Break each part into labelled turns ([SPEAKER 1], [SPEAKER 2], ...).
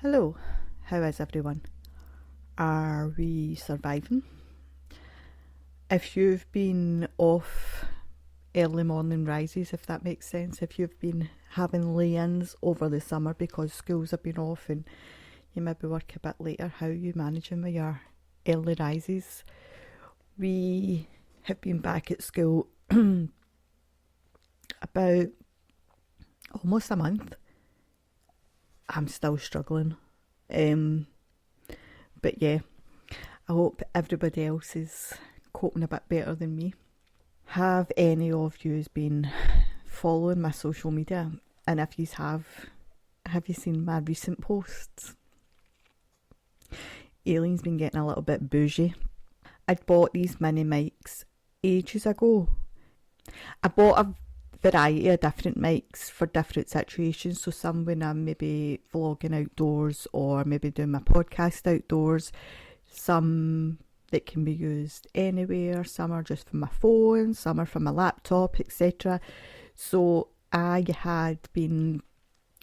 [SPEAKER 1] Hello, how is everyone? Are we surviving? If you've been off early morning rises, if that makes sense, if you've been having lay-ins over the summer because schools have been off and you maybe work a bit later, how are you managing with your early rises? We have been back at school about almost a month. I'm still struggling. But yeah, I hope everybody else is coping a bit better than me. Have any of you been following my social media? And if you have you seen my recent posts? Aileen's been getting a little bit bougie. I'd bought these mini mics ages ago. I bought a variety of different mics for different situations. So some when I'm maybe vlogging outdoors or maybe doing my podcast outdoors. Some that can be used anywhere. Some are just for my phone. Some are for my laptop, etc. So I had been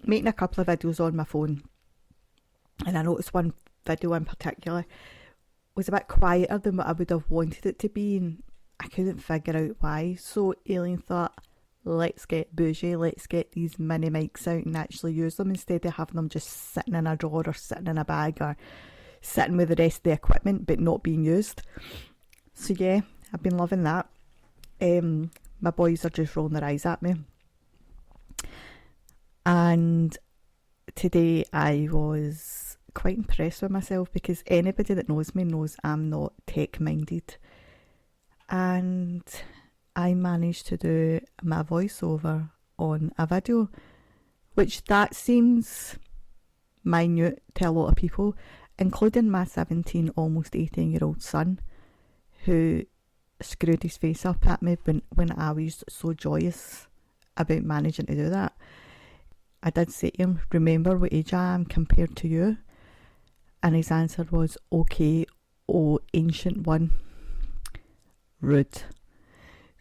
[SPEAKER 1] making a couple of videos on my phone. And I noticed one video in particular was a bit quieter than what I would have wanted it to be. And I couldn't figure out why. So Aileen thought, let's get bougie, let's get these mini mics out and actually use them instead of having them just sitting in a drawer or sitting in a bag or sitting with the rest of the equipment but not being used. So yeah, I've been loving that. My boys are just rolling their eyes at me. And today I was quite impressed with myself because anybody that knows me knows I'm not tech minded. And I managed to do my voiceover on a video, which that seems minute to a lot of people, including my 17, almost 18-year-old son, who screwed his face up at me when I was so joyous about managing to do that. I did say to him, remember what age I am compared to you? And his answer was, okay, oh ancient one. Rude.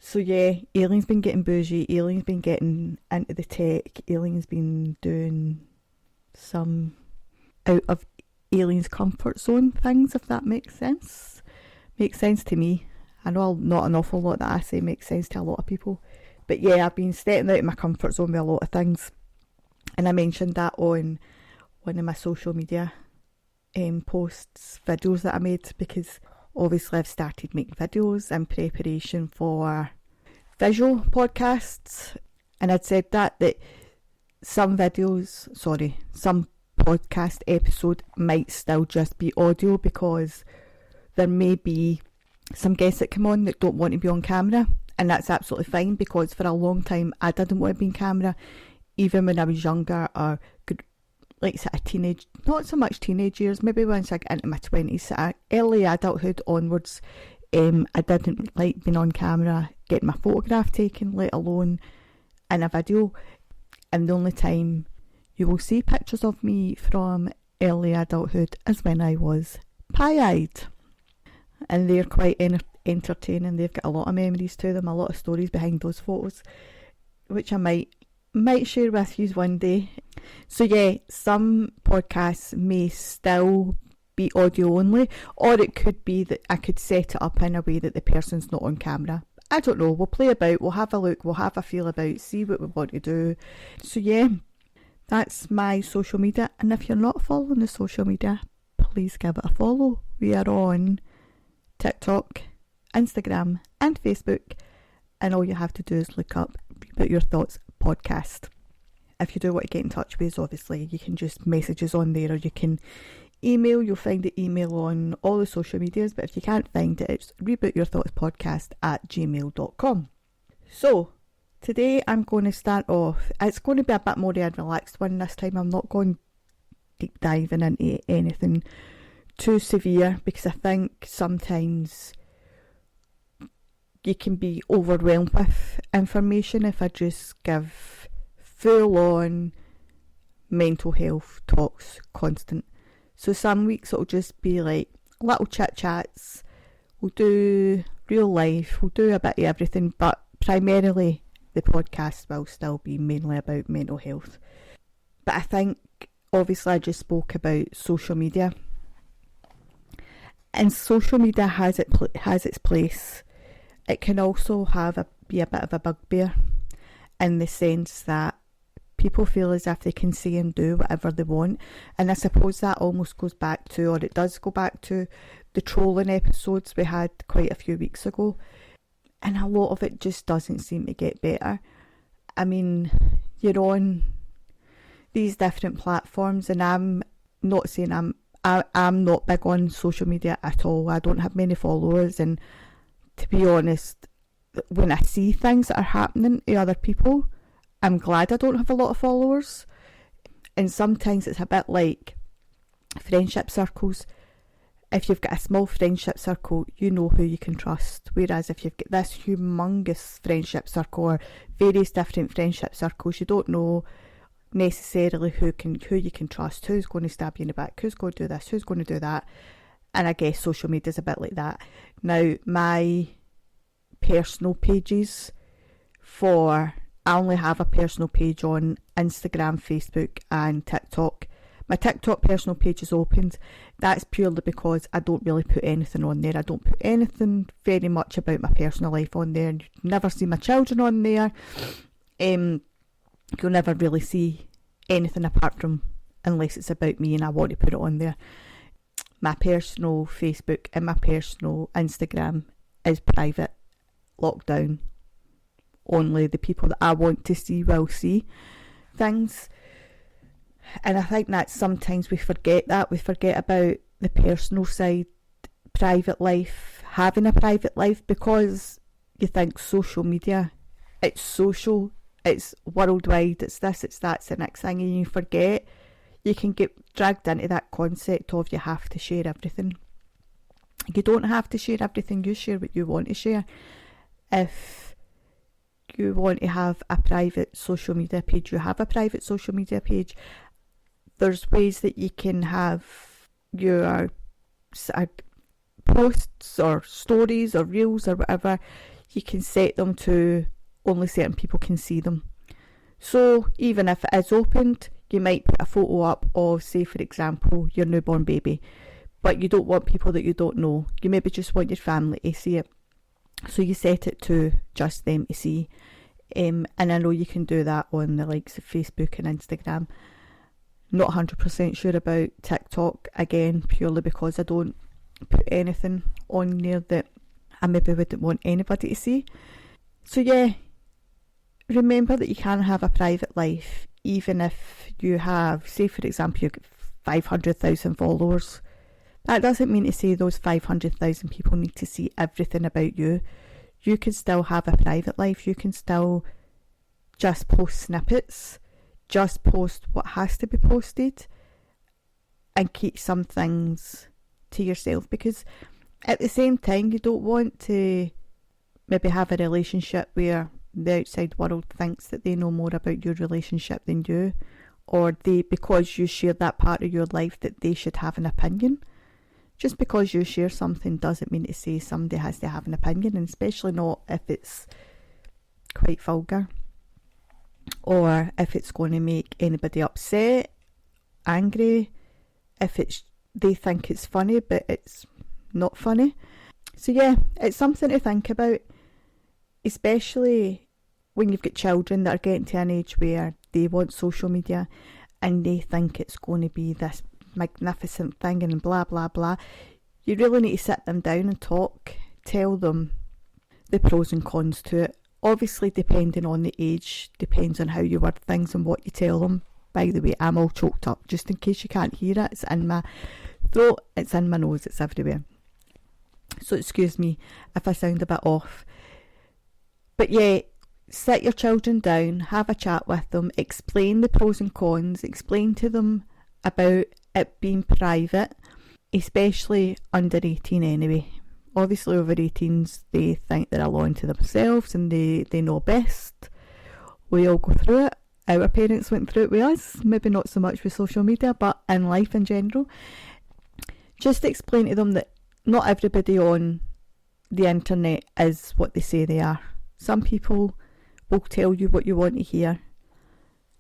[SPEAKER 1] So yeah, Aileen's been getting bougie, Aileen's been getting into the tech, Aileen's been doing some out of Aileen's comfort zone things, if that makes sense. Makes sense to me. I know not an awful lot that I say makes sense to a lot of people. But yeah, I've been stepping out of my comfort zone with a lot of things. And I mentioned that on one of my social media posts, videos that I made, because obviously I've started making videos in preparation for visual podcasts, and I'd said that some podcast episode might still just be audio because there may be some guests that come on that don't want to be on camera, and that's absolutely fine because for a long time I didn't want to be on camera, even when I was younger or like sort of teenage, not so much teenage years, maybe once I got into my 20s, sort of early adulthood onwards. I didn't like being on camera, getting my photograph taken, let alone in a video. And the only time you will see pictures of me from early adulthood is when I was pie-eyed. And they're quite entertaining. They've got a lot of memories to them, a lot of stories behind those photos, which I might share with you one day. So yeah, some podcasts may still be audio only, or it could be that I could set it up in a way that the person's not on camera. I don't know, we'll play about, we'll have a look, we'll have a feel about, see what we want to do. So yeah, that's my social media, and if you're not following the social media, please give it a follow. We are on TikTok, Instagram and Facebook, and all you have to do is look up Reboot Your Thoughts podcast. If you do want to get in touch with us, obviously you can just message us on there, or you can email. You'll find the email on all the social medias, but if you can't find it, it's rebootyourthoughtspodcast@gmail.com. So today I'm going to start off, it's going to be a bit more of a relaxed one this time. I'm not going deep diving into anything too severe, because I think sometimes you can be overwhelmed with information if I just give full on mental health talks constant. So some weeks it'll just be like little chit chats, we'll do real life, we'll do a bit of everything, but primarily the podcast will still be mainly about mental health. But I think obviously I just spoke about social media. And social media has its place. It can also be a bit of a bugbear, in the sense that people feel as if they can say and do whatever they want. And I suppose that almost goes back to, or it does go back to, the trolling episodes we had quite a few weeks ago. And a lot of it just doesn't seem to get better. I mean, you're on these different platforms, and I'm not saying I'm not big on social media at all. I don't have many followers, and to be honest, when I see things that are happening to other people, I'm glad I don't have a lot of followers. And sometimes it's a bit like friendship circles. If you've got a small friendship circle, you know who you can trust. Whereas if you've got this humongous friendship circle, or various different friendship circles, you don't know necessarily who you can trust, who's going to stab you in the back, who's going to do this, who's going to do that. And I guess social media is a bit like that. Now, my personal pages I only have a personal page on Instagram, Facebook and TikTok. My TikTok personal page is opened. That's purely because I don't really put anything on there. I don't put anything very much about my personal life on there. You never see my children on there. You'll never really see anything apart from, unless it's about me and I want to put it on there. My personal Facebook and my personal Instagram is private, locked down. Only the people that I want to see will see things. And I think that sometimes we forget that. We forget about the personal side, private life, having a private life, because you think social media, it's social, it's worldwide, it's this, it's that, it's the next thing, and you forget. You can get dragged into that concept of you have to share everything. You don't have to share everything. You share what you want to share. If you want to have a private social media page, you have a private social media page. There's ways that you can have your posts or stories or reels or whatever. You can set them to only certain people can see them. So even if it is opened, you might put a photo up of, say for example, your newborn baby, but you don't want people that you don't know. You maybe just want your family to see it. So you set it to just them to see. And I know you can do that on the likes of Facebook and Instagram. Not 100% sure about TikTok, again, purely because I don't put anything on there that I maybe wouldn't want anybody to see. So yeah, remember that you can have a private life, even if you have, say for example, you've got 500,000 followers. That doesn't mean to say those 500,000 people need to see everything about you. You can still have a private life. You can still just post snippets, just post what has to be posted, and keep some things to yourself, because at the same time you don't want to maybe have a relationship where the outside world thinks that they know more about your relationship than you, or they, because you share that part of your life, that they should have an opinion. Just because you share something doesn't mean to say somebody has to have an opinion, and especially not if it's quite vulgar, or if it's going to make anybody upset, angry, if they think it's funny but it's not funny. So yeah, it's something to think about, especially when you've got children that are getting to an age where they want social media and they think it's going to be this magnificent thing and blah blah blah. You really need to sit them down and talk, tell them the pros and cons to it. Obviously, depending on the age, depends on how you word things and what you tell them. By the way, I'm all choked up, just in case you can't hear it. It's in my throat, it's in my nose, it's everywhere. So excuse me if I sound a bit off. But yeah, sit your children down, have a chat with them, explain the pros and cons, explain to them about it being private, especially under 18 anyway. Obviously over 18s, they think they're a law unto themselves and they know best. We all go through it. Our parents went through it with us, maybe not so much with social media, but in life in general. Just explain to them that not everybody on the internet is what they say they are. Some people will tell you what you want to hear,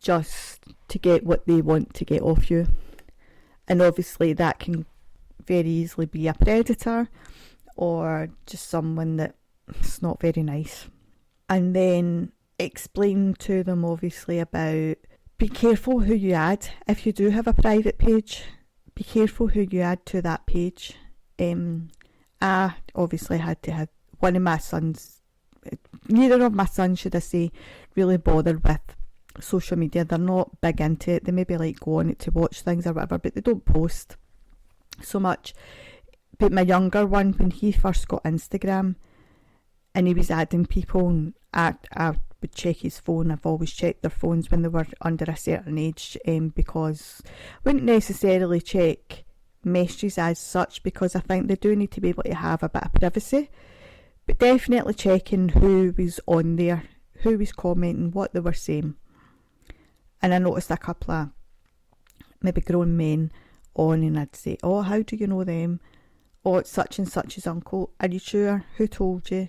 [SPEAKER 1] just to get what they want to get off you. And obviously that can very easily be a predator or just someone that's not very nice. And then explain to them obviously about, be careful who you add. If you do have a private page, be careful who you add to that page. I obviously had to have one of my sons, neither of my sons, should I say, really bothered with social media. They're not big into it. They maybe like go on it to watch things or whatever, but they don't post so much. But my younger one, when he first got Instagram and he was adding people, and I would check his phone. I've always checked their phones when they were under a certain age, because I wouldn't necessarily check messages as such, because I think they do need to be able to have a bit of privacy, but definitely checking who was on there, who was commenting, what they were saying. And I noticed a couple of maybe grown men on, and I'd say, oh, how do you know them? Oh, it's such and such's uncle. Are you sure? Who told you?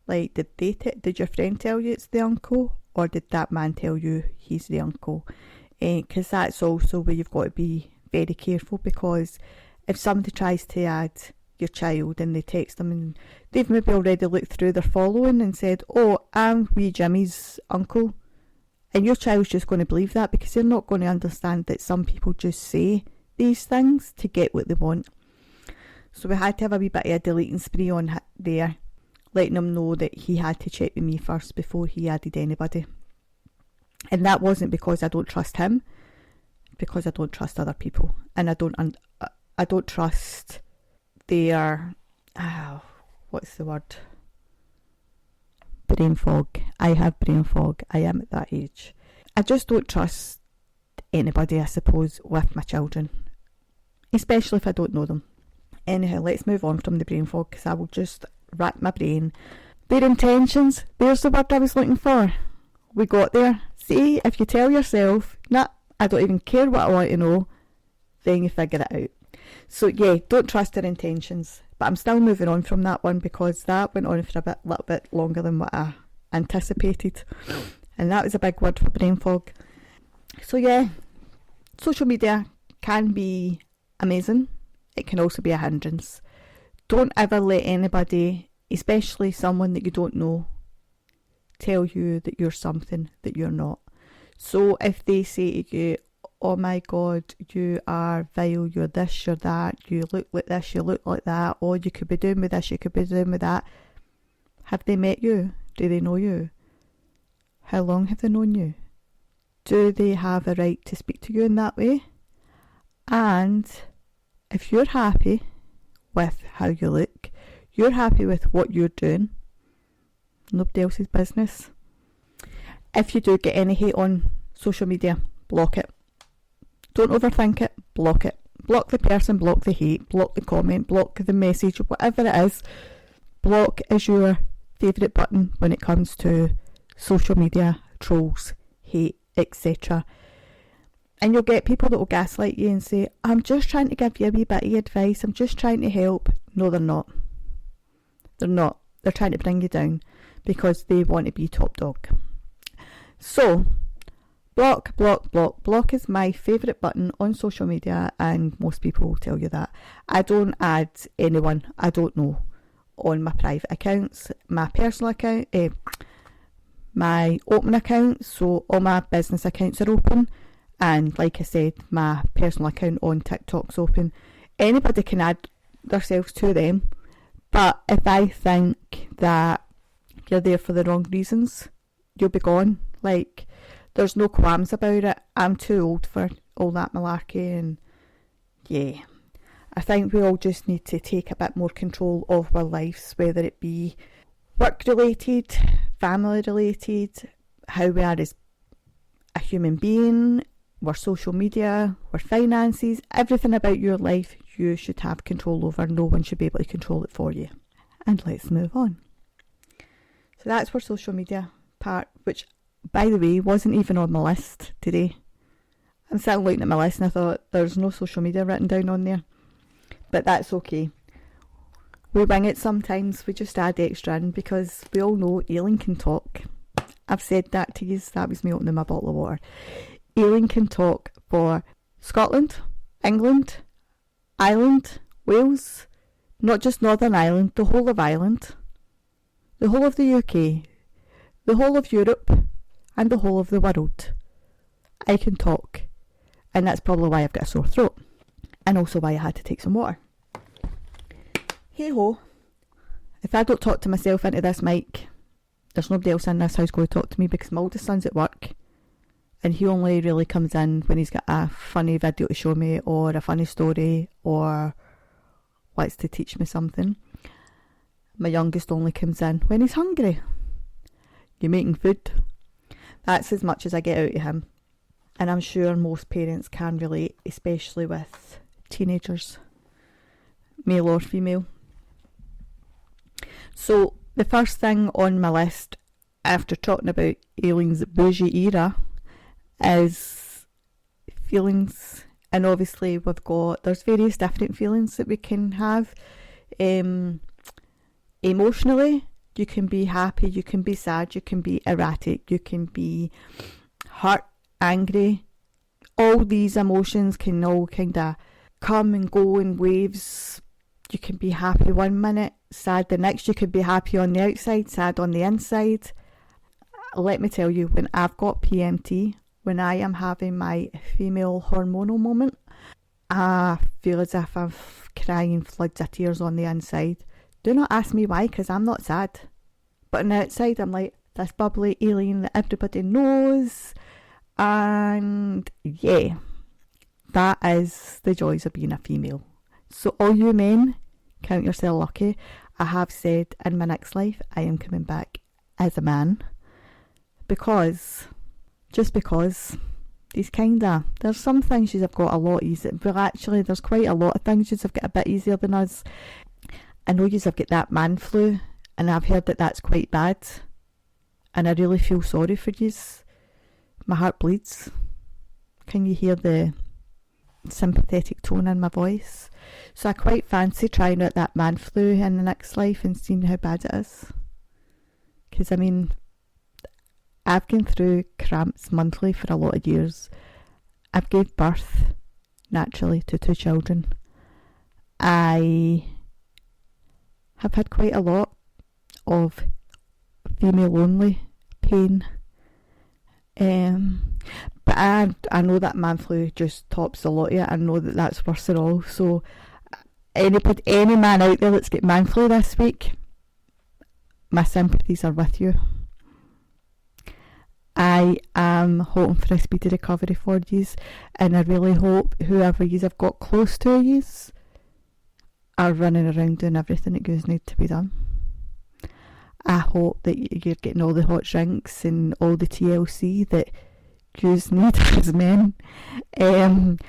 [SPEAKER 1] Like, did your friend tell you it's the uncle, or did that man tell you he's the uncle? Because that's also where you've got to be very careful, because if somebody tries to add your child and they text them and they've maybe already looked through their following and said, oh, I'm wee Jimmy's uncle, and your child's just going to believe that, because they're not going to understand that some people just say these things to get what they want. So we had to have a wee bit of a deleting spree on there, letting him know that he had to check with me first before he added anybody. And that wasn't because I don't trust him, because I don't trust other people, and I don't trust their what's the word? Brain fog. I have brain fog. I am at that age. I just don't trust anybody, I suppose, with my children, especially if I don't know them. Anyhow, let's move on from the brain fog, because I will just rack my brain. Their intentions, there's the word I was looking for. We got there. See, if you tell yourself, nah, I don't even care what I want to know, then you figure it out. So yeah, don't trust their intentions. But I'm still moving on from that one, because that went on for a little bit longer than what I anticipated. And that was a big word for brain fog. So yeah, social media can be amazing. It can also be a hindrance. Don't ever let anybody, especially someone that you don't know, tell you that you're something that you're not. So if they say to you, oh my God, you are vile, you're this, you're that, you look like this, you look like that, or you could be doing with this, you could be doing with that. Have they met you? Do they know you? How long have they known you? Do they have a right to speak to you in that way? And if you're happy with how you look, you're happy with what you're doing, nobody else's business. If you do get any hate on social media, block it. Don't overthink it, block it. Block the person, block the hate, block the comment, block the message, whatever it is. Block is your favourite button when it comes to social media, trolls, hate, etc. And you'll get people that will gaslight you and say, I'm just trying to give you a wee bit of advice, I'm just trying to help. No, they're not. They're not. They're trying to bring you down because they want to be top dog. So, block, block, block. Block is my favourite button on social media, and most people will tell you that. I don't add anyone I don't know on my private accounts, my personal account, my open account, so all my business accounts are open. And like I said, my personal account on TikTok's open. Anybody can add themselves to them. But if I think that you're there for the wrong reasons, you'll be gone. Like, there's no qualms about it. I'm too old for all that malarkey. And yeah, I think we all just need to take a bit more control of our lives, whether it be work related, family related, how we are as a human being, our social media, our finances, everything about your life you should have control over. No one should be able to control it for you. And let's move on. So that's for social media part, which, by the way, wasn't even on my list today. I'm sitting looking at my list and I thought there's no social media written down on there. But that's okay. We wing it sometimes. We just add extra in because we all know Aileen can talk. I've said that to you. That was me opening my bottle of water. Aileen can talk for Scotland, England, Ireland, Wales, not just Northern Ireland, the whole of Ireland, the whole of the UK, the whole of Europe, and the whole of the world. I can talk, and that's probably why I've got a sore throat, and also why I had to take some water. Hey ho, if I don't talk to myself into this mic, there's nobody else in this house going to talk to me, because my oldest son's at work, and he only really comes in when he's got a funny video to show me, or a funny story, or wants to teach me something. My youngest only comes in when he's hungry. You're making food. That's as much as I get out of him. And I'm sure most parents can relate, especially with teenagers, male or female. So the first thing on my list, after talking about Aileen's bougie era, is feelings. And obviously there's various different feelings that we can have. Emotionally, you can be happy, you can be sad, you can be erratic, you can be hurt, angry. All these emotions can all kind of come and go in waves. You can be happy one minute, sad the next. You could be happy on the outside, sad on the inside. Let me tell you, when I've got PMT, when I am having my female hormonal moment, I feel as if I'm crying floods of tears on the inside. Do not ask me why, because I'm not sad. But on the outside, I'm like this bubbly Aileen that everybody knows. And yeah, that is the joys of being a female. So all you men, count yourself lucky. I have said in my next life, I am coming back as a man. Just because there's some things you've got a lot easier. Well, actually, there's quite a lot of things you've got a bit easier than us. I know you've got that man flu, and I've heard that that's quite bad. And I really feel sorry for yous. My heart bleeds. Can you hear the sympathetic tone in my voice? So I quite fancy trying out that man flu in the next life and seeing how bad it is. Because, I mean, I've gone through cramps monthly for a lot of years. I've gave birth naturally to 2 children. I have had quite a lot of female only pain. But I know that man flu just tops a lot of it. I know that that's worse than all. So any man out there that's got man flu this week, my sympathies are with you. I am hoping for a speedy recovery for yous, and I really hope whoever yous have got close to yous are running around doing everything that goes need to be done. I hope that you're getting all the hot drinks and all the TLC that yous need as men. Anything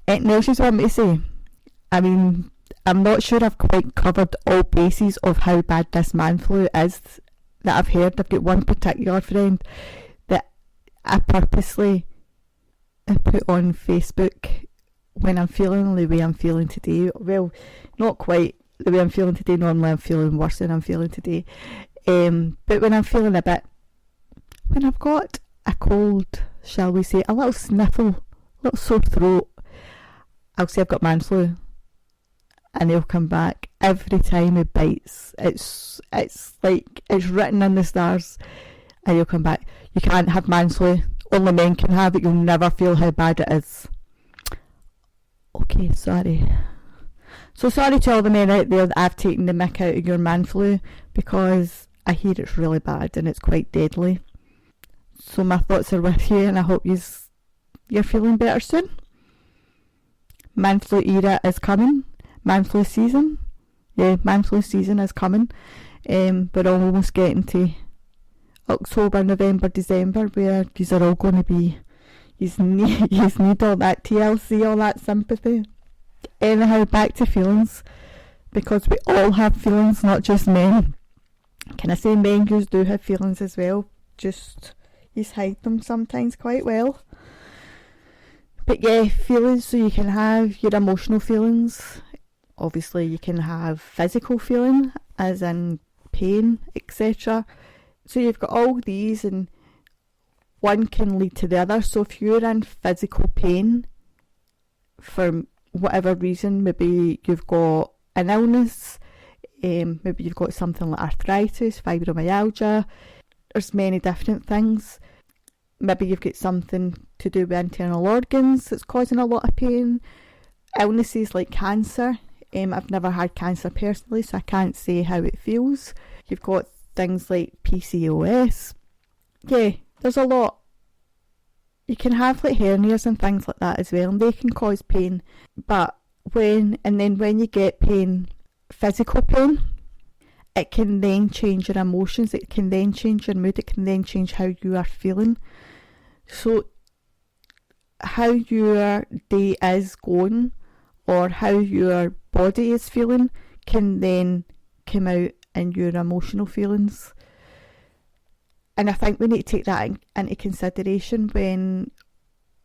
[SPEAKER 1] else you want me to say? I mean, I'm not sure I've quite covered all bases of how bad this man flu is that I've heard. I've got one particular friend that I purposely put on Facebook when I'm feeling the way I'm feeling today. Well, not quite the way I'm feeling today. Normally I'm feeling worse than I'm feeling today. But when I'm feeling when I've got a cold, shall we say, a little sniffle, a little sore throat, I'll say I've got man flu. And they'll come back every time it bites. It's like it's written in the stars. And they'll come back. You can't have man flu. Only men can have it. You'll never feel how bad it is. Okay, sorry. So sorry to all the men out there that I've taken the mick out of your man flu, because I hear it's really bad and it's quite deadly. So my thoughts are with you, and I hope you're feeling better soon. Man flu era is coming. Man flu season. Yeah, man flu season is coming. We're almost getting to October, November, December, where these are all going to be, you need all that TLC, all that sympathy. Anyhow, back to feelings, because we all have feelings, not just men. Can I say men you do have feelings as well? Just you hide them sometimes quite well. But yeah, feelings. So you can have your emotional feelings. Obviously, you can have physical feeling, as in pain, etc. So you've got all these, and one can lead to the other. So if you're in physical pain for whatever reason, maybe you've got an illness, maybe you've got something like arthritis, fibromyalgia, there's many different things. Maybe you've got something to do with internal organs that's causing a lot of pain. Illnesses like cancer. I've never had cancer personally, so I can't say how it feels. You've got things like PCOS. Yeah, there's a lot. You can have like hernias and things like that as well, and they can cause pain. But when you get pain, physical pain, it can then change your emotions, it can then change your mood, it can then change how you are feeling. So how your day is going or how your body is feeling can then come out in your emotional feelings. And I think we need to take that into consideration when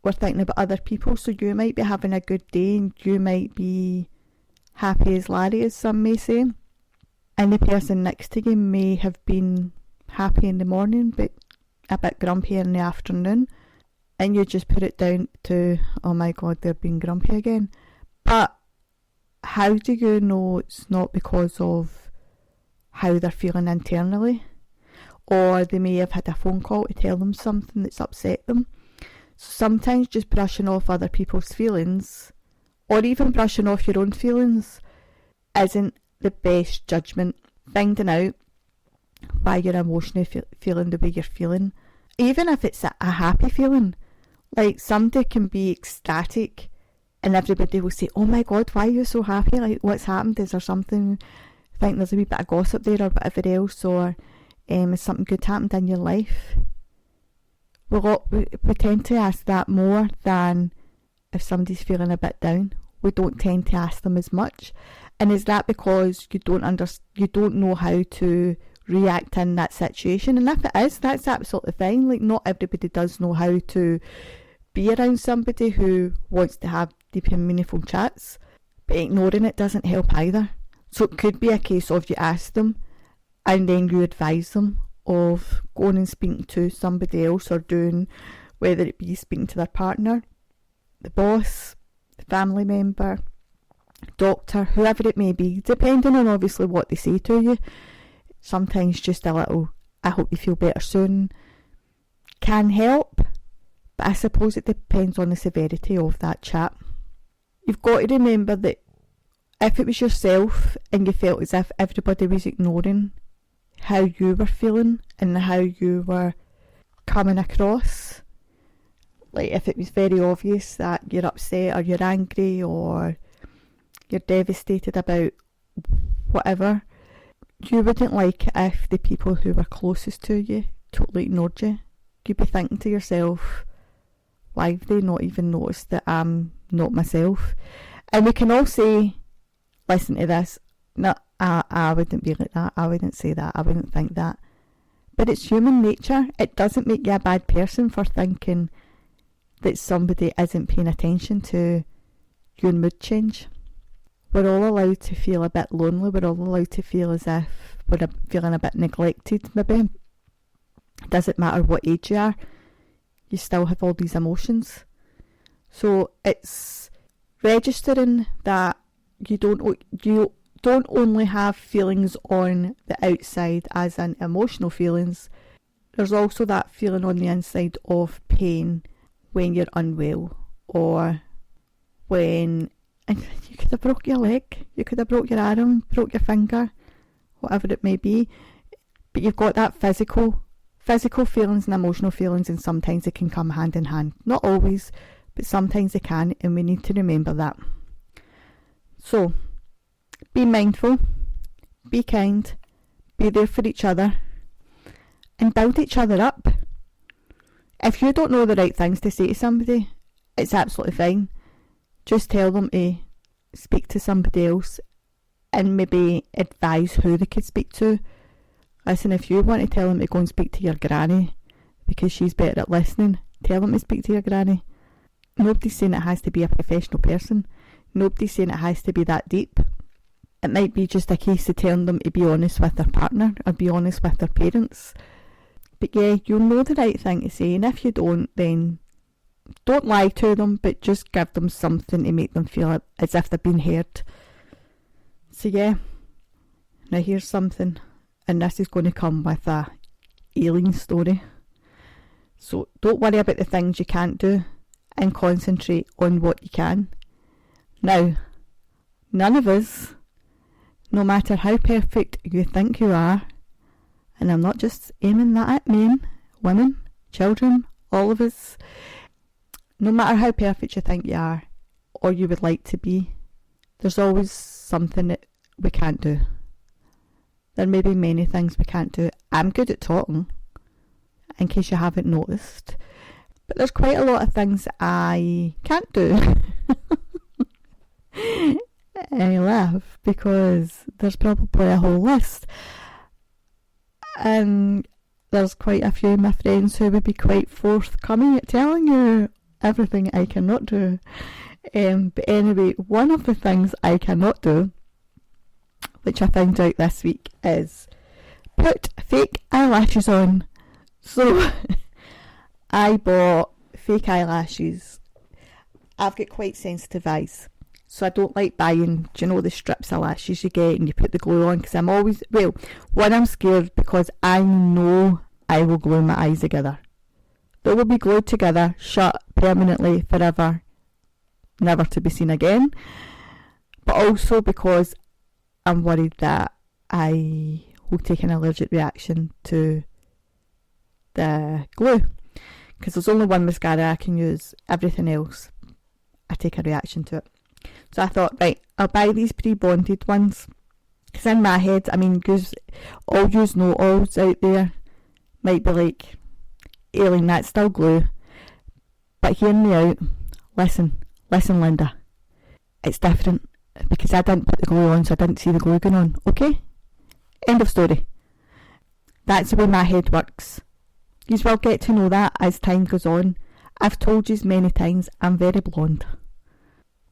[SPEAKER 1] we're thinking about other people. So you might be having a good day and you might be happy as Larry, as some may say, and the person next to you may have been happy in the morning but a bit grumpy in the afternoon, and you just put it down to, oh my god, they're being grumpy again. But how do you know it's not because of how they're feeling internally? Or they may have had a phone call to tell them something that's upset them. So sometimes just brushing off other people's feelings, or even brushing off your own feelings, isn't the best judgment. Finding out why you're emotionally feeling the way you're feeling, even if it's a happy feeling. Like somebody can be ecstatic and everybody will say, oh my god, why are you so happy? Like, what's happened? Is there something? I think there's a wee bit of gossip there or whatever else, or has something good happened in your life? We tend to ask that more than if somebody's feeling a bit down. We don't tend to ask them as much. And is that because you don't know how to react in that situation? And if it is, that's absolutely fine. Like, not everybody does know how to be around somebody who wants to have deep and meaningful chats, but ignoring it doesn't help either. So it could be a case of you ask them and then you advise them of going and speaking to somebody else, or doing, whether it be speaking to their partner, the boss, the family member, doctor, whoever it may be, depending on obviously what they say to you. Sometimes just a little, I hope you feel better soon, can help, but I suppose it depends on the severity of that chat. You've got to remember that if it was yourself and you felt as if everybody was ignoring how you were feeling and how you were coming across, like if it was very obvious that you're upset or you're angry or you're devastated about whatever, you wouldn't like it if the people who were closest to you totally ignored you. You'd be thinking to yourself, why have they not even noticed that I'm not myself? And we can all say, listen to this, no, I wouldn't be like that, I wouldn't say that, I wouldn't think that. But it's human nature. It doesn't make you a bad person for thinking that somebody isn't paying attention to your mood change. We're all allowed to feel a bit lonely, we're all allowed to feel as if we're feeling a bit neglected maybe. It doesn't matter what age you are, you still have all these emotions. So it's registering that you don't only have feelings on the outside as in emotional feelings, there's also that feeling on the inside of pain when you're unwell, or when you could have broke your leg, you could have broke your arm, broke your finger, whatever it may be, but you've got that physical feelings and emotional feelings, and sometimes they can come hand in hand. Not always, but sometimes they can, and we need to remember that. So be mindful, be kind, be there for each other, and build each other up. If you don't know the right things to say to somebody, it's absolutely fine. Just tell them to speak to somebody else and maybe advise who they could speak to. Listen, if you want to tell them to go and speak to your granny because she's better at listening, tell them to speak to your granny. Nobody's saying it has to be a professional person. Nobody's saying it has to be that deep. It might be just a case of telling them to be honest with their partner or be honest with their parents. But yeah, you'll know the right thing to say, and if you don't, then don't lie to them, but just give them something to make them feel as if they've been heard. So yeah, now here's something, and this is going to come with a alien story. So don't worry about the things you can't do and concentrate on what you can. Now, none of us, no matter how perfect you think you are, and I'm not just aiming that at men, women, children, all of us, no matter how perfect you think you are or you would like to be, there's always something that we can't do. There may be many things we can't do. I'm good at talking, in case you haven't noticed, but there's quite a lot of things I can't do. I laugh because there's probably a whole list, and there's quite a few of my friends who would be quite forthcoming at telling you everything I cannot do. But anyway, one of the things I cannot do, which I found out this week, is put fake eyelashes on. So I bought fake eyelashes. I've got quite sensitive eyes, so I don't like buying, do you know, the strips of lashes you get and you put the glue on, because I'm always, well, one, I'm scared because I know I will glue my eyes together. They will be glued together, shut permanently, forever, never to be seen again. But also because I'm worried that I will take an allergic reaction to the glue, because there's only one mascara I can use. Everything else I take a reaction to it. So I thought, right, I'll buy these pre-bonded ones, because in my head, I mean, all yous know-alls out there might be like, Aileen, that's still glue, but hear me out. Listen Linda, it's different, because I didn't put the glue on, so I didn't see the glue going on, okay? End of story. That's the way my head works. You will get to know that as time goes on. I've told you many times, I'm very blonde.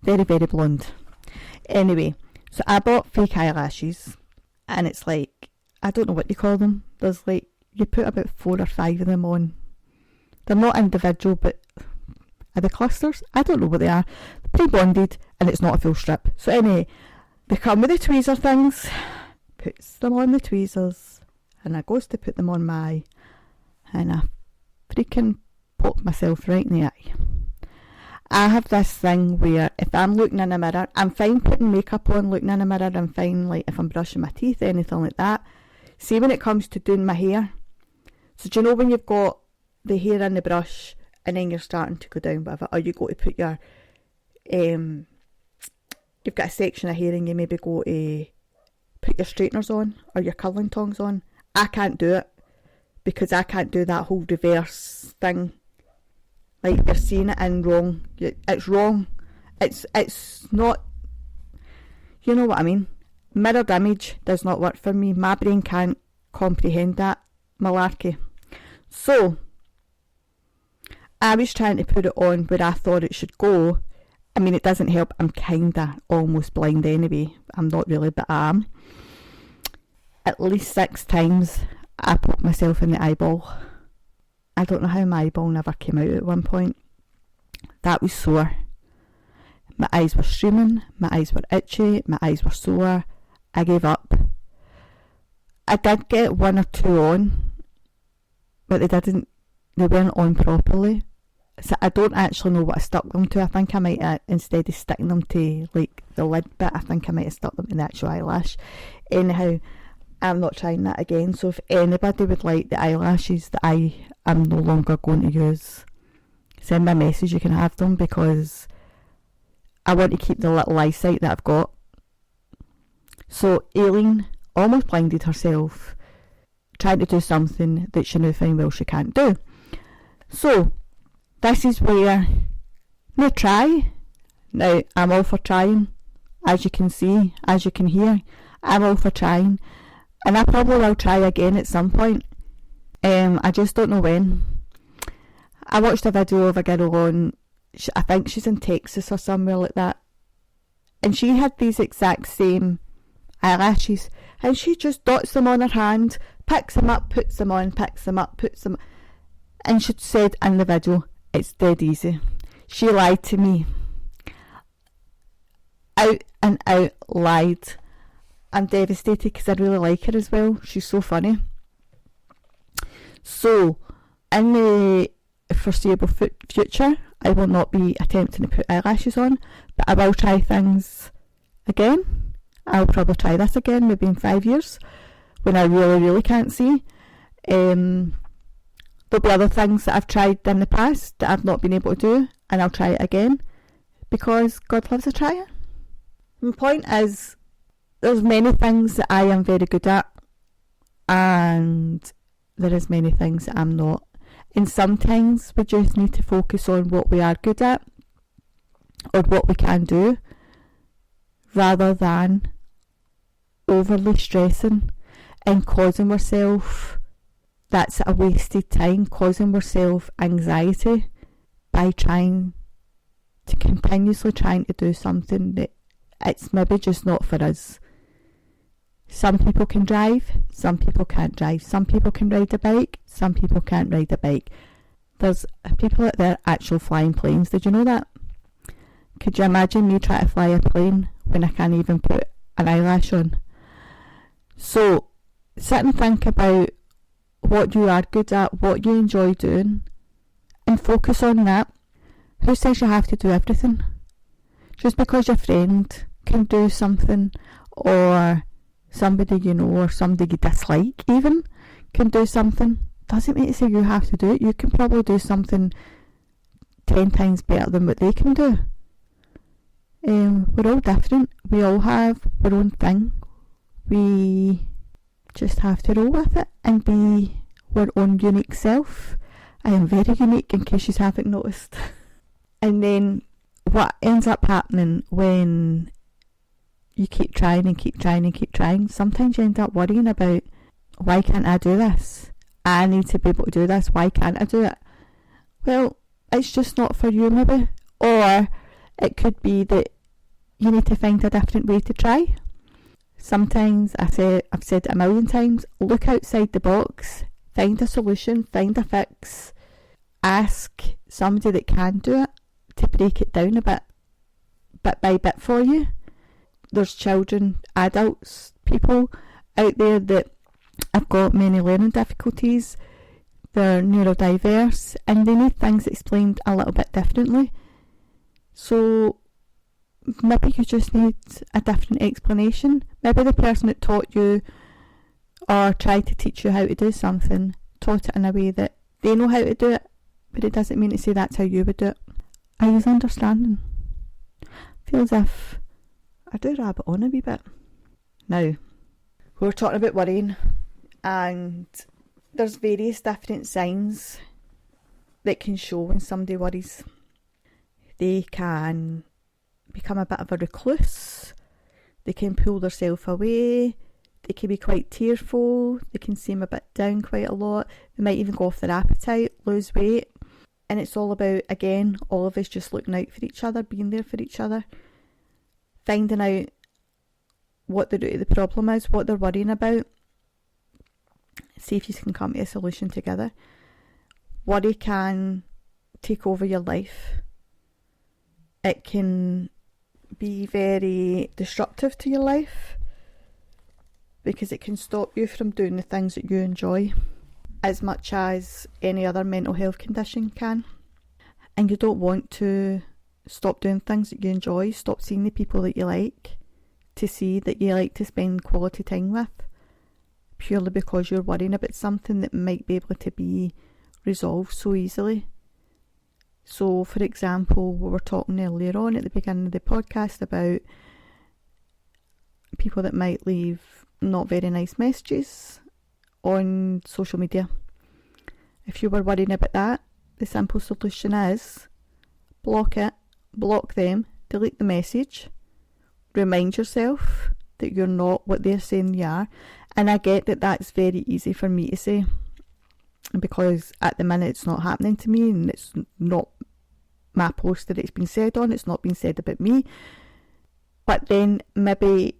[SPEAKER 1] Very, very blonde. Anyway, so I bought fake eyelashes, and it's like, I don't know what you call them. There's like, you put about 4 or 5 of them on. They're not individual, but are they clusters? I don't know what they are. They're pre-bonded, and it's not a full strip. So anyway, they come with the tweezer things. Puts them on the tweezers, and I goes to put them on my eye, and I freaking poke myself right in the eye. I have this thing where if I'm looking in a mirror, I'm fine putting makeup on, looking in a mirror, I'm fine like if I'm brushing my teeth, anything like that. See, when it comes to doing my hair, so do you know when you've got the hair in the brush and then you're starting to go down with it, or you go to put your, you've got a section of hair and you maybe go to put your straighteners on or your curling tongs on. I can't do it, because I can't do that whole reverse thing. Like, you're seeing it in wrong. It's wrong. It's not, you know what I mean. Mirrored image does not work for me. My brain can't comprehend that malarkey. So I was trying to put it on where I thought it should go. I mean, it doesn't help. I'm kinda almost blind anyway. I'm not really, but I am. At least 6 times I poked myself in the eyeball. I don't know how my eyeball never came out at one point. That was sore. My eyes were streaming, my eyes were itchy, my eyes were sore. I gave up. I did get 1 or 2 on, but they weren't on properly. So I don't actually know what I stuck them to. I think I might have, instead of sticking them to like the lid bit, I think I might have stuck them to the actual eyelash. Anyhow, I'm not trying that again. So if anybody would like the eyelashes that I am no longer going to use, send me a message, you can have them, because I want to keep the little eyesight that I've got. So Aileen almost blinded herself trying to do something that she knew fine well she can't do. So this is where we try. Now, I'm all for trying. As you can see, as you can hear, I'm all for trying. And I probably will try again at some point. I just don't know when. I watched a video of a girl on, I think she's in Texas or somewhere like that, and she had these exact same eyelashes, and she just dots them on her hand, picks them up, puts them on, picks them up, puts them, and she said in the video, it's dead easy. She lied to me. Out and out lied. I'm devastated because I really like her as well. She's so funny. So, in the foreseeable future, I will not be attempting to put eyelashes on, but I will try things again. I'll probably try this again, maybe in 5 years, when I really can't see. There'll be other things that I've tried in the past that I've not been able to do, and I'll try it again, because God loves a trier. My point is, there's many things that I am very good at, and there is many things that I'm not. And sometimes we just need to focus on what we are good at, or what we can do, rather than overly stressing and causing ourselves, that's a wasted time, causing ourselves anxiety by continuously trying to do something that it's maybe just not for us. Some people can drive, some people can't drive. Some people can ride a bike, some people can't ride a bike. There's people out there actually flying planes. Did you know that? Could you imagine me trying to fly a plane when I can't even put an eyelash on? So sit and think about what you are good at, what you enjoy doing, and focus on that. Who says you have to do everything? Just because your friend can do something, or somebody you know, or somebody you dislike even, can do something, doesn't mean to say you have to do it. You can probably do something 10 times better than what they can do. We're all different. We all have our own thing. We just have to roll with it and be our own unique self. I am very unique, in case you haven't noticed. And then what ends up happening when you keep trying and keep trying and keep trying, sometimes you end up worrying about, why can't I do this? I need to be able to do this. Why can't I do it? Well, it's just not for you maybe. Or it could be that you need to find a different way to try. Sometimes, I've said it a million times, look outside the box, find a solution, find a fix, ask somebody that can do it to break it down a bit by bit for you. There's children, adults, people out there that have got many learning difficulties. They're neurodiverse and they need things explained a little bit differently. So maybe you just need a different explanation. Maybe the person that taught you or tried to teach you how to do something taught it in a way that they know how to do it, but it doesn't mean to say that's how you would do it. Are you understanding? Feels as if I do rabbit on a wee bit. Now, we were talking about worrying, and there's various different signs that can show when somebody worries. They can become a bit of a recluse, they can pull themselves away, they can be quite tearful, they can seem a bit down quite a lot, they might even go off their appetite, lose weight. And it's all about, again, all of us just looking out for each other, being there for each other, finding out what the root of the problem is, what they're worrying about, see if you can come to a solution together. Worry can take over your life. It can be very disruptive to your life because it can stop you from doing the things that you enjoy as much as any other mental health condition can. And you don't want to stop doing things that you enjoy, stop seeing the people that you like, to see that you like to spend quality time with, purely because you're worrying about something that might be able to be resolved so easily. So, for example, we were talking earlier on at the beginning of the podcast about people that might leave not very nice messages on social media. If you were worrying about that, the simple solution is block it, block them, delete the message, remind yourself that you're not what they're saying you are. And I get that that's very easy for me to say, because at the minute it's not happening to me, and it's not my post that it's been said on, it's not been said about me. But then maybe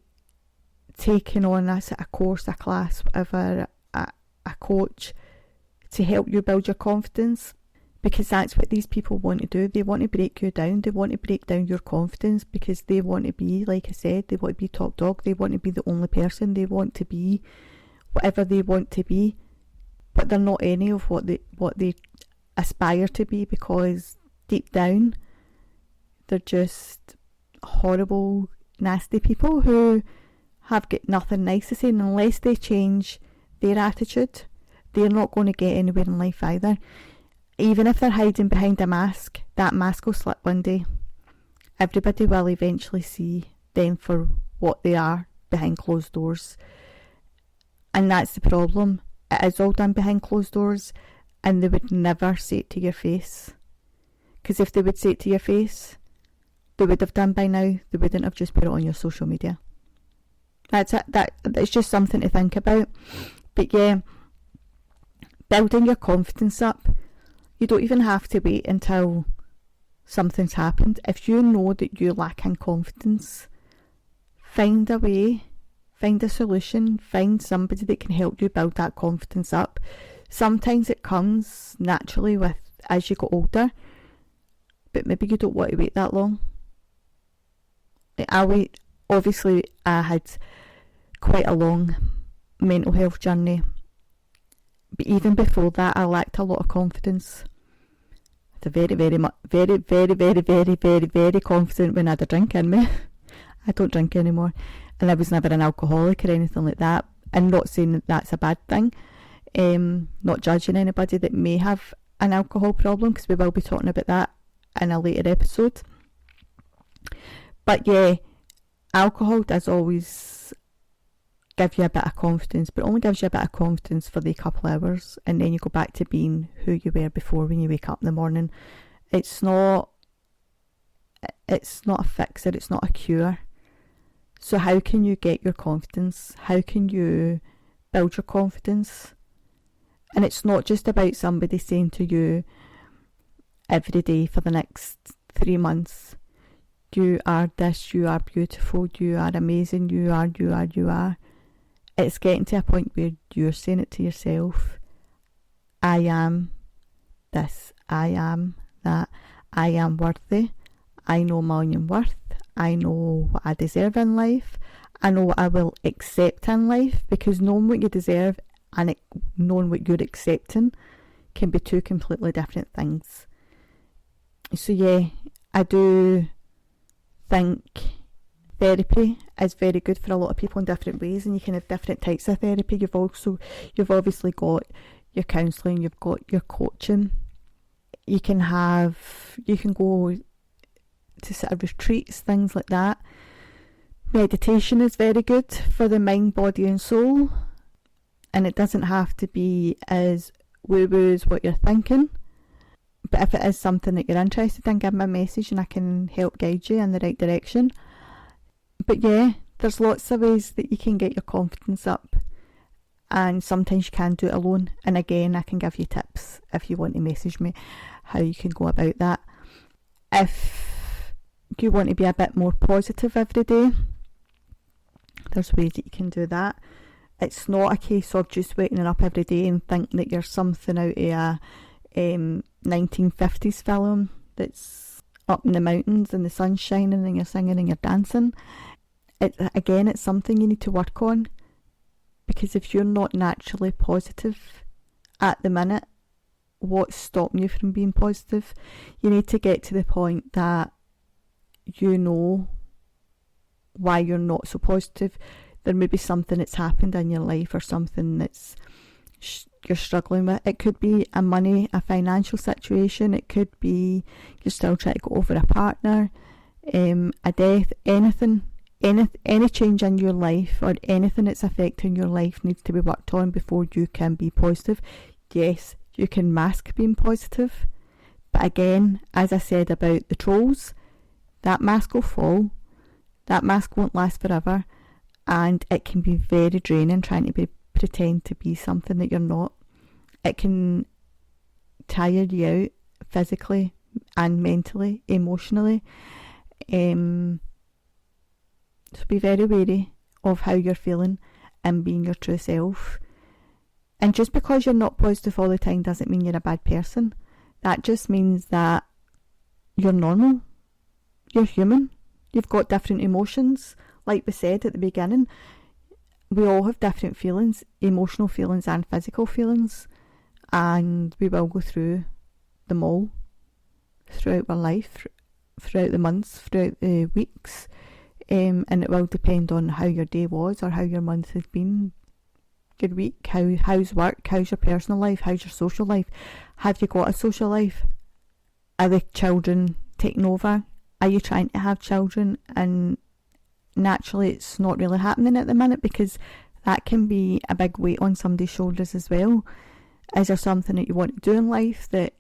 [SPEAKER 1] taking on a course, a class, whatever, a coach to help you build your confidence, because that's what these people want to do. They want to break you down. They want to break down your confidence because they want to be, like I said, they want to be top dog. They want to be the only person. They want to be whatever they want to be, but they're not any of what they aspire to be, because deep down they're just horrible, nasty people who have got nothing nice to say, and unless they change their attitude, they're not going to get anywhere in life either. Even if they're hiding behind a mask, that mask will slip one day. Everybody will eventually see them for what they are behind closed doors. And that's the problem. It is all done behind closed doors, and they would never say it to your face. Because if they would say it to your face, they would have done by now. They wouldn't have just put it on your social media. That's it. That's just something to think about. But yeah, building your confidence up. You don't even have to wait until something's happened. If you know that you lack in confidence, find a way, find a solution, find somebody that can help you build that confidence up. Sometimes it comes naturally with as you get older, but maybe you don't want to wait that long. Obviously, I had quite a long mental health journey, but even before that, I lacked a lot of confidence. I was very confident when I had a drink in me. I don't drink anymore, and I was never an alcoholic or anything like that. I'm not saying that that's a bad thing. Not judging anybody that may have an alcohol problem, because we will be talking about that in a later episode. But yeah, alcohol does always give you a bit of confidence, but only gives you a bit of confidence for the couple of hours, and then you go back to being who you were before when you wake up in the morning. It's not a fixer, it's not a cure. So how can you get your confidence? How can you build your confidence? And it's not just about somebody saying to you every day for the next 3 months, you are this, you are beautiful, you are amazing, you are. It's getting to a point where you're saying it to yourself. I am this, I am that, I am worthy, I know my own worth, I know what I deserve in life, I know what I will accept in life, because knowing what you deserve and knowing what you're accepting can be two completely different things. So yeah, I do think therapy is very good for a lot of people in different ways, and you can have different types of therapy. You've obviously got your counselling, you've got your coaching. You can go to sort of retreats, things like that. Meditation is very good for the mind, body and soul, and it doesn't have to be as woo-woo as what you're thinking. But if it is something that you're interested in, give me a message and I can help guide you in the right direction. But yeah, there's lots of ways that you can get your confidence up, and sometimes you can do it alone. And again, I can give you tips if you want to message me how you can go about that. If you want to be a bit more positive every day, there's ways that you can do that. It's not a case of just waking up every day and thinking that you're something out of a 1950s film that's up in the mountains and the sun's shining and you're singing and you're dancing. It's something you need to work on, because if you're not naturally positive at the minute, what's stopping you from being positive? You need to get to the point that you know why you're not so positive. There may be something that's happened in your life or something that's you're struggling with. It could be a financial situation. It could be you're still trying to get over a partner, a death, anything. Any change in your life or anything that's affecting your life needs to be worked on before you can be positive. Yes, you can mask being positive, but again, as I said about the trolls, that mask will fall, that mask won't last forever, and it can be very draining trying to pretend to be something that you're not. It can tire you out physically and mentally, emotionally. So be very wary of how you're feeling and being your true self. And just because you're not positive all the time doesn't mean you're a bad person. That just means that you're normal. You're human. You've got different emotions. Like we said at the beginning, we all have different feelings, emotional feelings and physical feelings. And we will go through them all throughout our life, throughout the months, throughout the weeks. And it will depend on how your day was or how your month has been. Your week, how's work, how's your personal life, how's your social life, have you got a social life, are the children taking over, are you trying to have children, and naturally it's not really happening at the minute, because that can be a big weight on somebody's shoulders as well. Is there something that you want to do in life that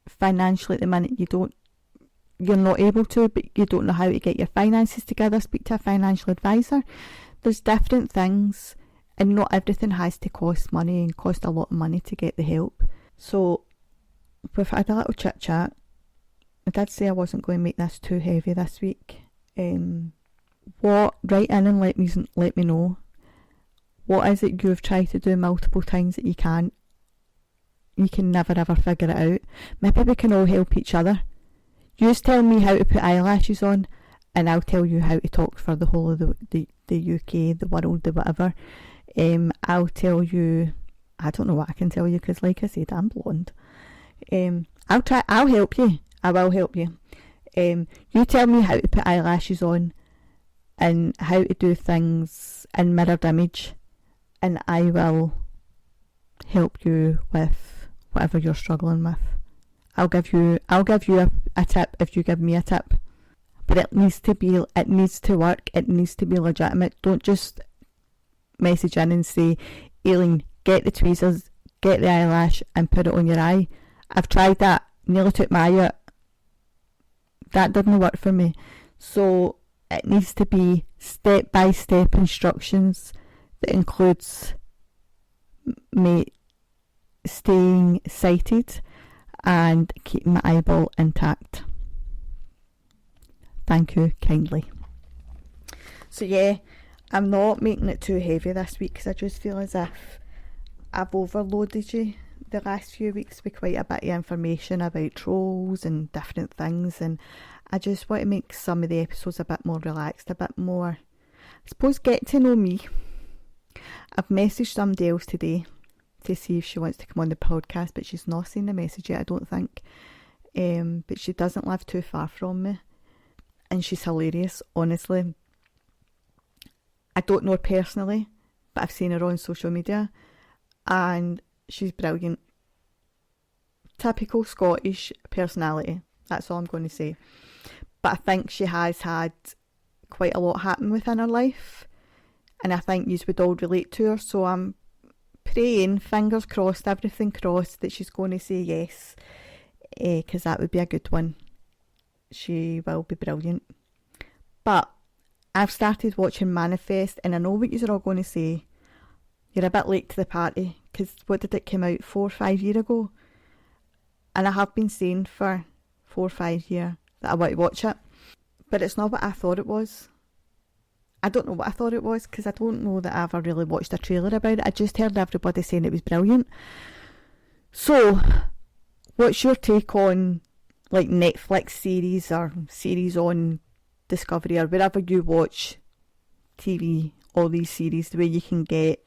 [SPEAKER 1] financially at the minute you're not able to, but you don't know how to get your finances together? Speak to a financial advisor. There's different things. And not everything has to cost money and cost a lot of money to get the help. So we've had a little chit chat. I did say I wasn't going to make this too heavy this week. Write in and let me know. What is it you've tried to do multiple times that you can't? You can never ever figure it out. Maybe we can all help each other. You just tell me how to put eyelashes on, and I'll tell you how to talk for the whole of the UK, the world, the whatever. I'll tell you, I don't know what I can tell you, because like I said, I'm blonde. I'll help you. I will help you. You tell me how to put eyelashes on and how to do things in mirrored image, and I will help you with whatever you're struggling with. I'll give you a tip if you give me a tip. But it needs to work, it needs to be legitimate. Don't just message in and say, Aileen, get the tweezers, get the eyelash and put it on your eye. I've tried that, nearly took my eye out. That didn't work for me. So it needs to be step-by-step instructions that includes me staying sighted and keeping my eyeball intact. Thank you kindly. So yeah, I'm not making it too heavy this week, because I just feel as if I've overloaded you the last few weeks with quite a bit of information about trolls and different things, and I just want to make some of the episodes a bit more relaxed, a bit more, I suppose, get to know me. I've messaged somebody else today to see if she wants to come on the podcast, but she's not seen the message yet, I don't think. But she doesn't live too far from me, and she's hilarious, honestly. I don't know her personally, but I've seen her on social media, and she's brilliant. Typical Scottish personality, that's all I'm going to say. But I think she has had quite a lot happen within her life, and I think you would all relate to her, so I'm praying, fingers crossed, everything crossed, that she's going to say yes, because that would be a good one. She will be brilliant. But I've started watching Manifest, and I know what you're all going to say. You're a bit late to the party, because what did it come out 4 or 5 years ago? And I have been saying for 4 or 5 years that I want to watch it, but it's not what I thought it was. I don't know what I thought it was, because I don't know that I ever really watched a trailer about it. I just heard everybody saying it was brilliant. So, what's your take on like Netflix series or series on Discovery or wherever you watch TV, all these series, the way you can get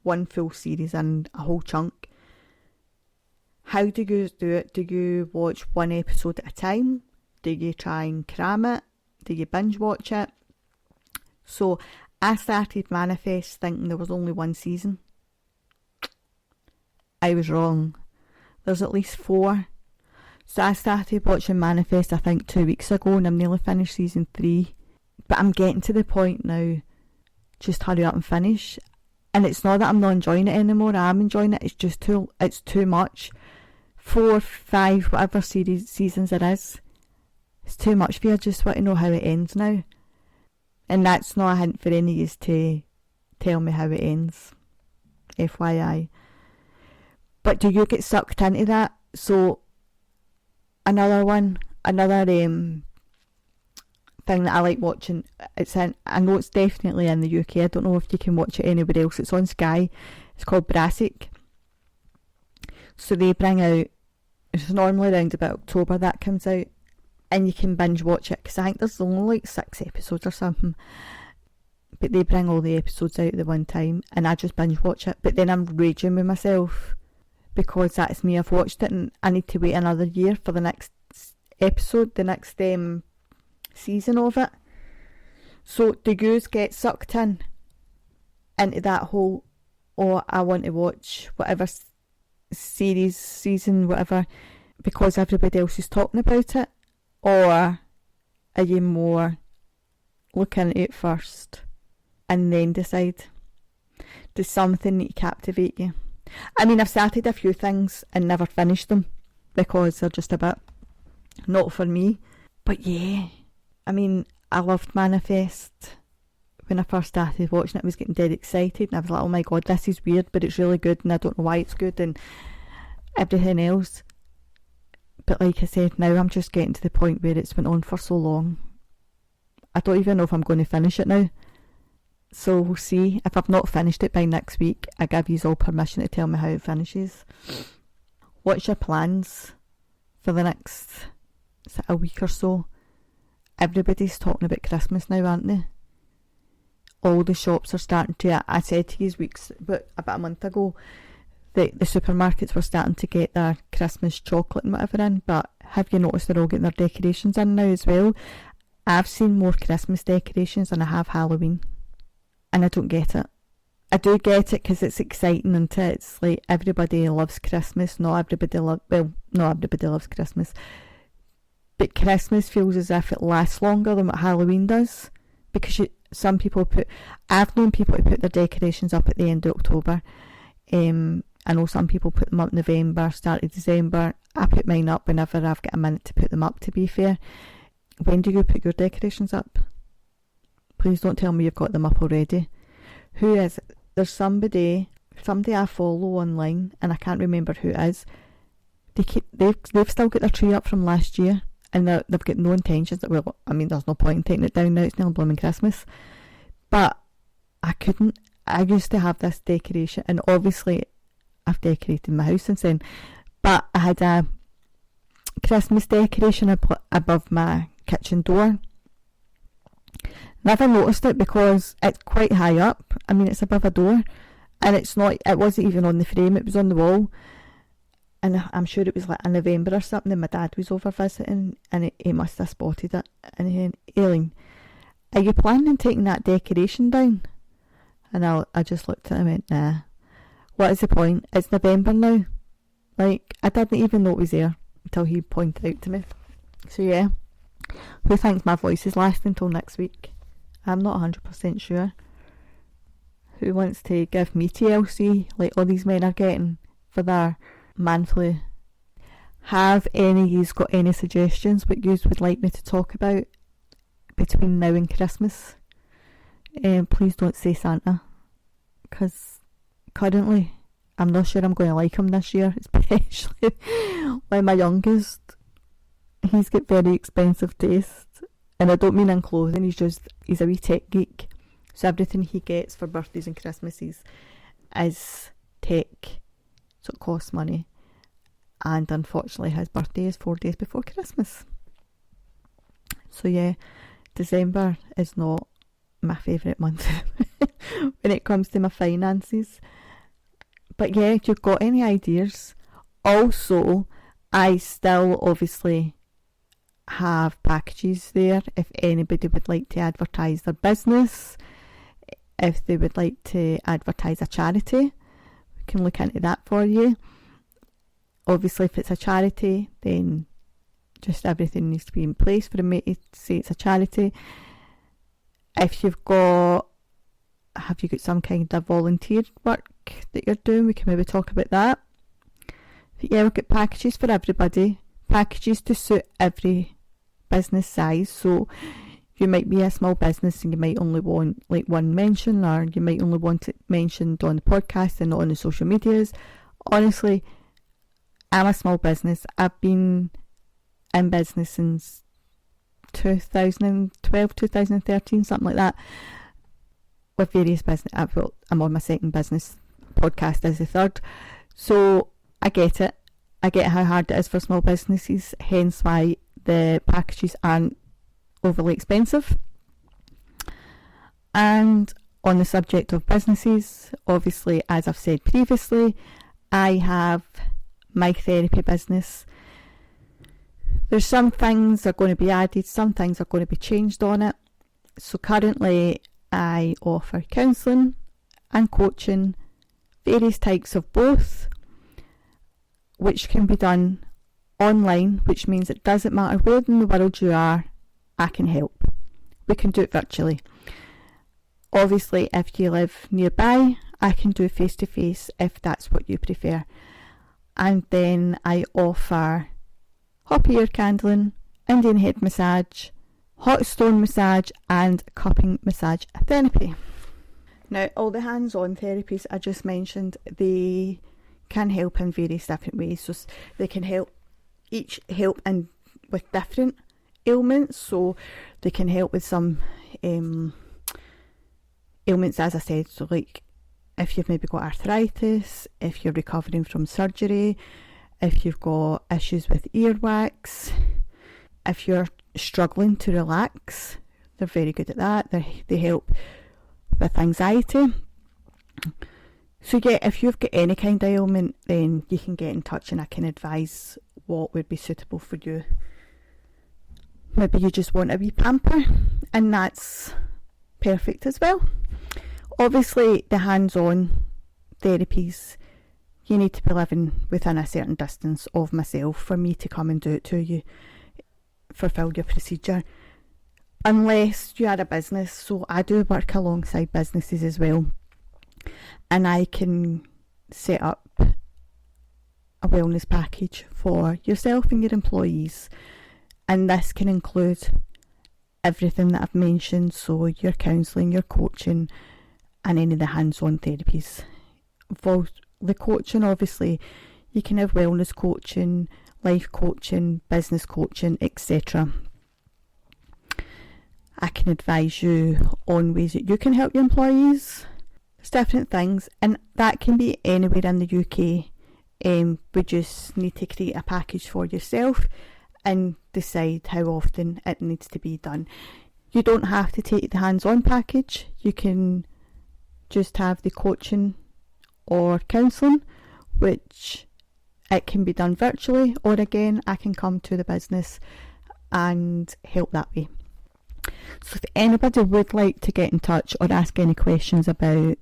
[SPEAKER 1] one full series in a whole chunk? How do you do it? Do you watch one episode at a time? Do you try and cram it? Do you binge watch it? So I started Manifest thinking there was only one season. I was wrong. There's at least 4. So I started watching Manifest I think 2 weeks ago, and I'm nearly finished season 3. But I'm getting to the point now, just hurry up and finish. And it's not that I'm not enjoying it anymore, I am enjoying it, it's too much. 4, 5, whatever seasons it is. It's too much for you. I just want to know how it ends now. And that's not a hint for any of you to tell me how it ends. FYI. But do you get sucked into that? So, another thing thing that I like watching. I know it's definitely in the UK. I don't know if you can watch it anywhere else. It's on Sky. It's called Brassic. So they bring out, it's normally around about October that comes out, and you can binge watch it, because I think there's only like 6 episodes or something. But they bring all the episodes out at the one time, and I just binge watch it. But then I'm raging with myself, because that's me. I've watched it and I need to wait another year for the next episode, the next season of it. So do you get sucked into that whole, oh, I want to watch whatever series, season, whatever, because everybody else is talking about it? Or are you more look into it first and then decide? Does something need to captivate you? I mean, I've started a few things and never finished them because they're just a bit not for me. But yeah, I mean, I loved Manifest. When I first started watching it, I was getting dead excited, and I was like, oh my god, this is weird, but it's really good, and I don't know why it's good, and everything else. But like I said, now I'm just getting to the point where it's went on for so long, I don't even know if I'm going to finish it now. So we'll see. If I've not finished it by next week, I give you all permission to tell me how it finishes. What's your plans for the next a week or so? Everybody's talking about Christmas now, aren't they? All the shops are starting to, I said to you weeks, but about a month ago, the supermarkets were starting to get their Christmas chocolate and whatever in, but have you noticed they're all getting their decorations in now as well? I've seen more Christmas decorations than I have Halloween, and I don't get it. I do get it because it's exciting, and it's like everybody loves Christmas. Not everybody loves Christmas, but Christmas feels as if it lasts longer than what Halloween does, because some people I've known people who put their decorations up at the end of October. I know some people put them up November, start of December. I put mine up whenever I've got a minute to put them up, to be fair. When do you put your decorations up? Please don't tell me you've got them up already. Who is it? There's somebody I follow online, and I can't remember who it is. They've still got their tree up from last year, and they've got no intentions that, well, I mean, there's no point in taking it down now, it's nearly blooming Christmas. But I couldn't. I used to have this decoration, and obviously I've decorated my house since then, but I had a Christmas decoration above my kitchen door. Never noticed it because it's quite high up. I mean, it's above a door, and it wasn't even on the frame, it was on the wall. And I'm sure it was like in November or something, and my dad was over visiting, and he must have spotted it. And he went, Aileen, are you planning on taking that decoration down? And I just looked at him and went, nah. What is the point? It's November now. Like, I didn't even know it was there until he pointed out to me. So yeah, who thinks my voice is lasting until next week? I'm not 100% sure. Who wants to give me TLC like all these men are getting for their man flu? Have any of you got any suggestions what you would like me to talk about between now and Christmas? Please don't say Santa, because currently I'm not sure I'm going to like him this year, especially when my youngest, he's got very expensive taste, and I don't mean in clothing, he's a wee tech geek, so everything he gets for birthdays and Christmases is tech, so it costs money, and unfortunately his birthday is 4 days before Christmas. So yeah, December is not my favourite month when it comes to my finances. But yeah, if you've got any ideas. Also, I still obviously have packages there if anybody would like to advertise their business, if they would like to advertise a charity, we can look into that for you. Obviously, if it's a charity, then just everything needs to be in place for me to say it's a charity. If have you got some kind of volunteer work that you're doing, we can maybe talk about that. But yeah, we've got packages for everybody, packages to suit every business size. So you might be a small business and you might only want like one mention, or you might only want it mentioned on the podcast and not on the social medias. Honestly, I'm a small business. I've been in business since 2012, 2013, something like that, with various business. I'm on my second business podcast as the third, so I get it. I get how hard it is for small businesses, hence why the packages aren't overly expensive. And on the subject of businesses, obviously, as I've said previously, I have my therapy business. There's some things are going to be added, some things are going to be changed on it. So currently I offer counselling and coaching, various types of both, which can be done online, which means it doesn't matter where in the world you are, I can help. We can do it virtually. Obviously, if you live nearby, I can do face-to-face if that's what you prefer. And then I offer hot air candling, Indian head massage, hot stone massage and cupping massage therapy. Now, all the hands-on therapies I just mentioned, they can help in various different ways. So they can help with different ailments. So they can help with some ailments, as I said, so like if you've maybe got arthritis, if you're recovering from surgery, if you've got issues with earwax, if you're struggling to relax, they're very good at that. They help with anxiety. So yeah, if you've got any kind of ailment, then you can get in touch and I can advise what would be suitable for you. Maybe you just want a wee pamper, and that's perfect as well. Obviously, the hands-on therapies, you need to be living within a certain distance of myself for me to come and do it to you, fulfill your procedure, unless you are a business. So I do work alongside businesses as well, and I can set up a wellness package for yourself and your employees, and this can include everything that I've mentioned, so your counselling, your coaching, and any of the hands-on therapies. For the coaching, obviously, you can have wellness coaching, life coaching, business coaching, etc. I can advise you on ways that you can help your employees. There's different things, and that can be anywhere in the UK. We just need to create a package for yourself and decide how often it needs to be done. You don't have to take the hands-on package. You can just have the coaching or counselling, which it can be done virtually, or again, I can come to the business and help that way. So if anybody would like to get in touch or ask any questions about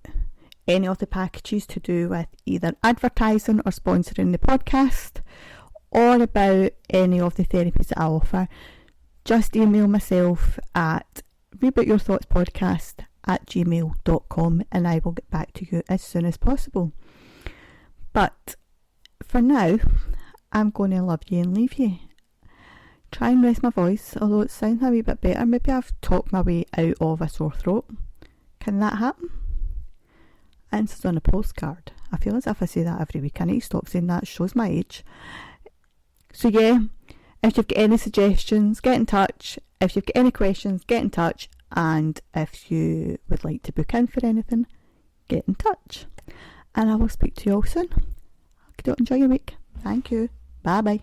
[SPEAKER 1] any of the packages to do with either advertising or sponsoring the podcast, or about any of the therapies that I offer, just email myself at rebootyourthoughtspodcast@gmail.com and I will get back to you as soon as possible. But for now, I'm going to love you and leave you. Try and rest my voice, although it sounds a wee bit better. Maybe I've talked my way out of a sore throat. Can that happen? And this is on a postcard. I feel as if I say that every week. I need to stop saying that. It shows my age. So yeah, if you've got any suggestions, get in touch. If you've got any questions, get in touch. And if you would like to book in for anything, get in touch. And I will speak to you all soon. Enjoy your week. Thank you. Bye bye.